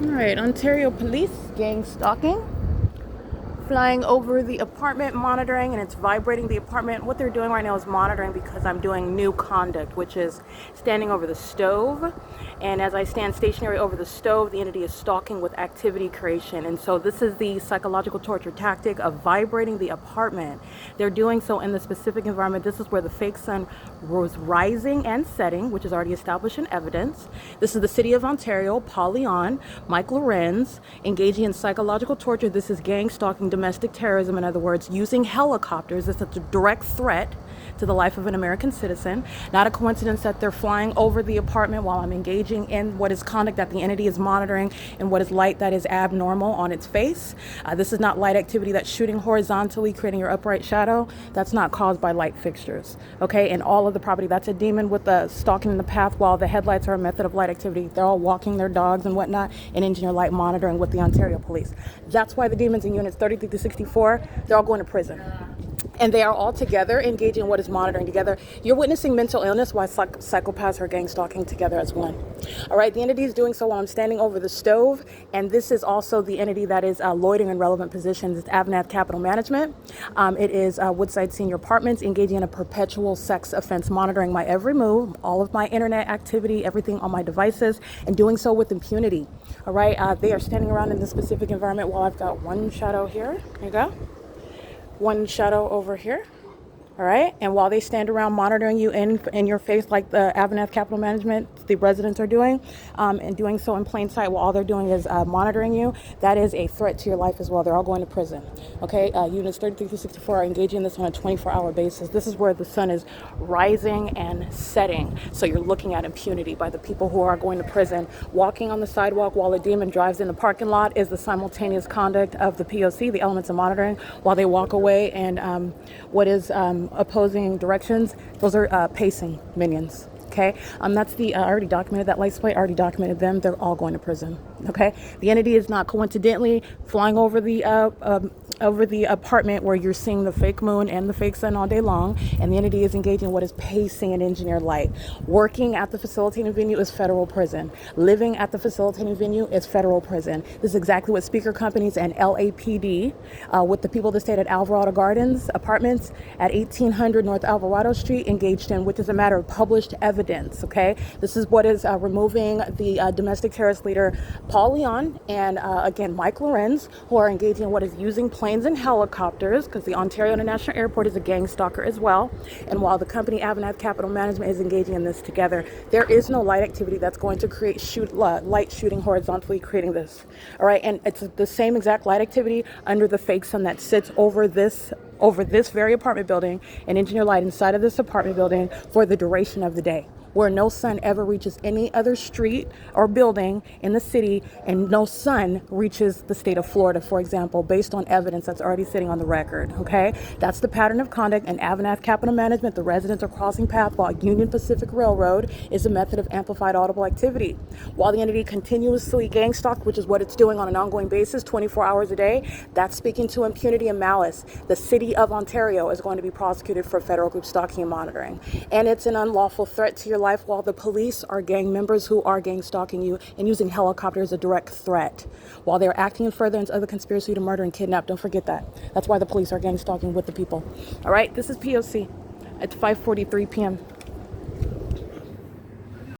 All right, Ontario Police gang stalking, flying over the apartment, monitoring, and it's vibrating the apartment. What they're doing right now is monitoring because I'm doing new conduct, which is standing over the stove. And as I stand stationary over the stove, the entity is stalking with activity creation. And so this is the psychological torture tactic of vibrating the apartment. They're doing so in the specific environment. This is where the fake sun was rising and setting, which is already established in evidence. This is the city of Ontario, Paul Leon, Mike Lorenz, engaging in psychological torture. This is gang stalking, domestic terrorism, in other words, using helicopters. This is a direct threat to the life of an American citizen. Not a coincidence that they're flying over the apartment while I'm engaging in what is conduct that the entity is monitoring and what is light that is abnormal on its face. This is not light activity that's shooting horizontally, creating your upright shadow. That's not caused by light fixtures. Okay, and all of the property, that's a demon with the stalking in the path while the headlights are a method of light activity. They're all walking their dogs and whatnot, and engineer light monitoring with the Ontario Police. That's why the demons in units 33 to 64, they're all going to prison. And they are all together engaging in what is monitoring together. You're witnessing mental illness while psychopaths are gang stalking together as one. All right, the entity is doing so while I'm standing over the stove. And this is also the entity that is loitering in relevant positions. It's AVANATH Capital Management. It is Woodside Senior Apartments, engaging in a perpetual sex offense, monitoring my every move, all of my internet activity, everything on my devices, and doing so with impunity. All right, they are standing around in this specific environment while I've got one shadow here. There you go. One shadow over here. All right, and while they stand around monitoring you in your face, like the AVANATH Capital Management, the residents are doing, and doing so in plain sight while all they're doing is monitoring you, that is a threat to your life as well. They're all going to prison. Okay, units 33 to 64 are engaging in this on a 24-hour basis. This is where the sun is rising and setting. So you're looking at impunity by the people who are going to prison. Walking on the sidewalk while a demon drives in the parking lot is the simultaneous conduct of the P.O.C, the elements of monitoring, while they walk away, and what is opposing directions, those are pacing minions. Okay, that's the I already documented that license plate. I already documented them. They're all going to prison. Okay, the entity is not coincidentally flying over the apartment where you're seeing the fake moon and the fake sun all day long, and the entity is engaging in what is pacing and engineered light. Working at the facilitating venue is federal prison. Living at the facilitating venue is federal prison. This is exactly what speaker companies and LAPD with the people that stayed at Alvarado Gardens Apartments at 1800 North Alvarado Street engaged in, which is a matter of published evidence. Okay, this is what is removing the domestic terrorist leader Paul Leon and again Mike Lorenz, who are engaging in what is using planes and helicopters, because the Ontario International Airport is a gang stalker as well. And while the company AVANATH Capital Management is engaging in this together, there is no light activity that's going to create light shooting horizontally, creating this. All right, and it's the same exact light activity under the fake sun that sits over this very apartment building, and engineer light inside of this apartment building for the duration of the day, where no sun ever reaches any other street or building in the city, and no sun reaches the state of Florida, for example, based on evidence that's already sitting on the record. Okay, that's the pattern of conduct. And AVANATH Capital Management, the residents are crossing path while Union Pacific Railroad is a method of amplified audible activity. While the entity continuously gang stalk, which is what it's doing on an ongoing basis, 24 hours a day, that's speaking to impunity and malice. The city of Ontario is going to be prosecuted for federal group stalking and monitoring, and it's an unlawful threat to your life while the police are gang members who are gang stalking you and using helicopters as a direct threat while they're acting in furtherance of the conspiracy to murder and kidnap. Don't forget that. That's why the police are gang stalking with the people. All right, this is P.O.C. It's 5:43 p.m.